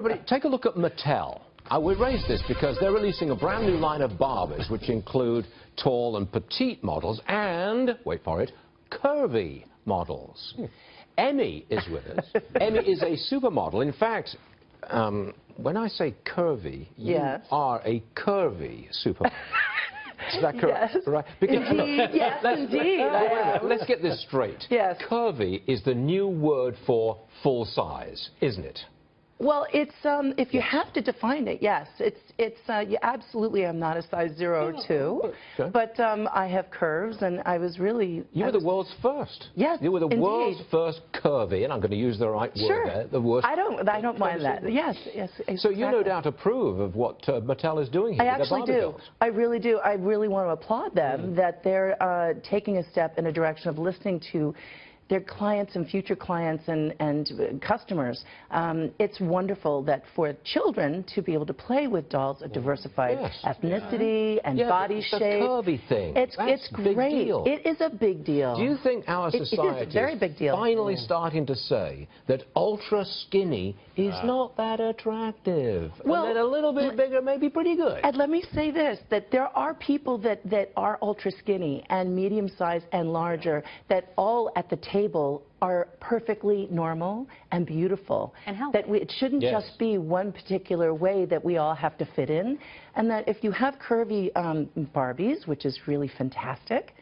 Everybody, take a look at Mattel. We raised this because they're releasing a brand new line of Barbies, which include tall and petite models and, wait for it, curvy models. Emme is with us. Emme is a supermodel. In fact, when I say curvy, you are a curvy supermodel. Is that correct? Yes. Right? Because, indeed. Yes, indeed. Let's get this straight. Yes. Curvy is the new word for full size, isn't it? Well, it's if you have to define it, yes, you absolutely am not a size 0 or 2, okay. But I have curves, and I was really. You were the world's first. Yes, you were the indeed. world's first curvy, and I'm going to use the right word there. The worst. I don't mind that. Yes, yes. Exactly. So you no doubt approve of what Mattel is doing here. I actually do. Dolls. I really do. I really want to applaud them that they're taking a step in a direction of listening to their clients and future clients and customers. It's wonderful that for children to be able to play with dolls of diversified ethnicity and body shape. It's a curvy thing. It's great. Deal. It is a big deal. Do you think our society it is a very big deal. Finally starting to say that ultra skinny is not that attractive? Well, and that a little bit bigger may be pretty good. And let me say this, that there are people that are ultra skinny and medium sized and larger that all at the table are perfectly normal and beautiful. And healthy. That it shouldn't just be one particular way that we all have to fit in. And that if you have curvy Barbies, which is really fantastic,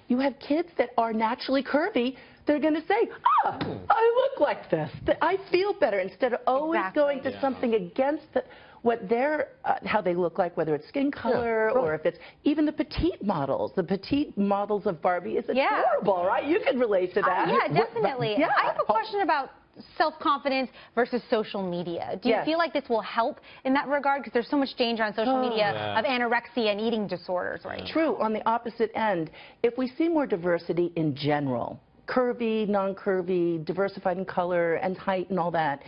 you have kids that are naturally curvy, they're going to say, I look like this. I feel better, instead of always going to something against what they're, how they look like, whether it's skin color or if it's even the petite models. The petite models of Barbie is adorable, right? You can relate to that. Yeah, definitely. I have a question about self-confidence versus social media. Do you feel like this will help in that regard? Because there's so much danger on social media of anorexia and eating disorders, right? True. On the opposite end, if we see more diversity in general, curvy, non-curvy, diversified in color and height and all that,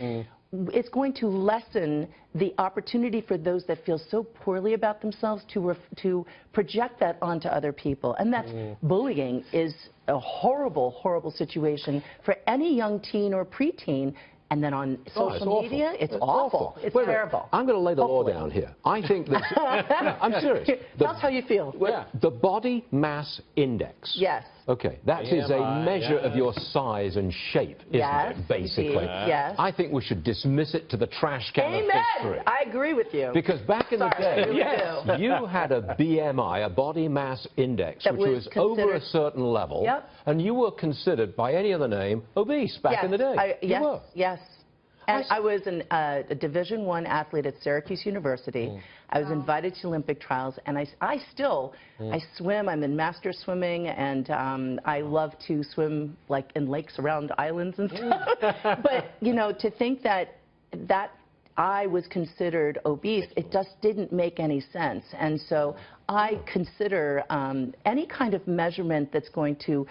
it's going to lessen the opportunity for those that feel so poorly about themselves to project that onto other people. And that's bullying is a horrible, horrible situation for any young teen or preteen. And then on social media, it's awful. It's terrible. I'm going to lay the law down here. I think that... I'm serious. That's how you feel. The body mass index. Yes. Okay, that is a measure of your size and shape, isn't it, basically? Yes. I think we should dismiss it to the trash can of history. I agree with you. Because back in the day, you had a BMI, a body mass index, which was over a certain level, and you were considered by any other name obese back in the day. Yes. And I was a Division I athlete at Syracuse University. I was invited to Olympic trials, and I swim. I'm in master swimming, and I love to swim like in lakes around islands and stuff. But, you know, to think that I was considered obese, it just didn't make any sense. And so I consider any kind of measurement that's going to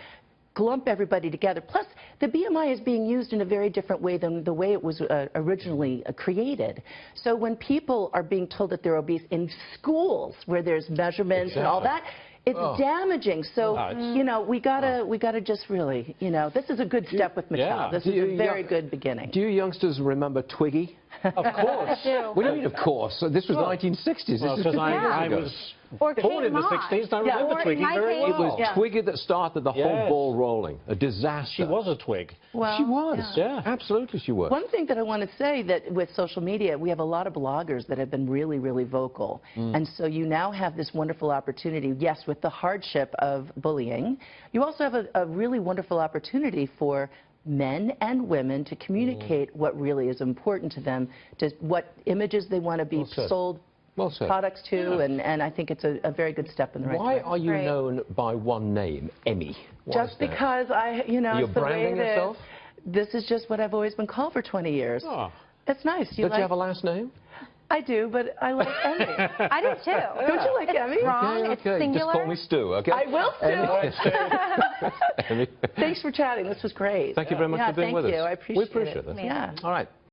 lump everybody together. Plus, the BMI is being used in a very different way than the way it was originally created. So when people are being told that they're obese in schools where there's measurements and all that, it's damaging. So, you know, we gotta just really, you know, this is a good step with Mattel. This is a very good beginning. Do you youngsters remember Twiggy? Of course. What do you mean, of course? This was the 1960s. Well, because I was born in the 60s, and I remember Twiggy very well. It was Twiggy that started the whole ball rolling. A disaster. She was a twig. Well, she was. Absolutely she was. One thing that I want to say, that with social media, we have a lot of bloggers that have been really, really vocal. And so you now have this wonderful opportunity, yes, with the hardship of bullying. You also have a really wonderful opportunity for men and women to communicate what really is important to them, to what images they want to be sold products to, and I think it's a very good step in the right direction. Why are you known by one name, Emme? Just because you know, you're it's the branding way yourself? This is just what I've always been called for 20 years. It's nice. Don't you have a last name? I do, but I like Emme. I do too. Don't you like Emme? It's wrong. Okay. It's singular. Just call me Stu, okay? I will, Stu. Thanks for chatting. This was great. Thank you very much for being with us. Thank you. I appreciate it. We appreciate it. Yeah. All right.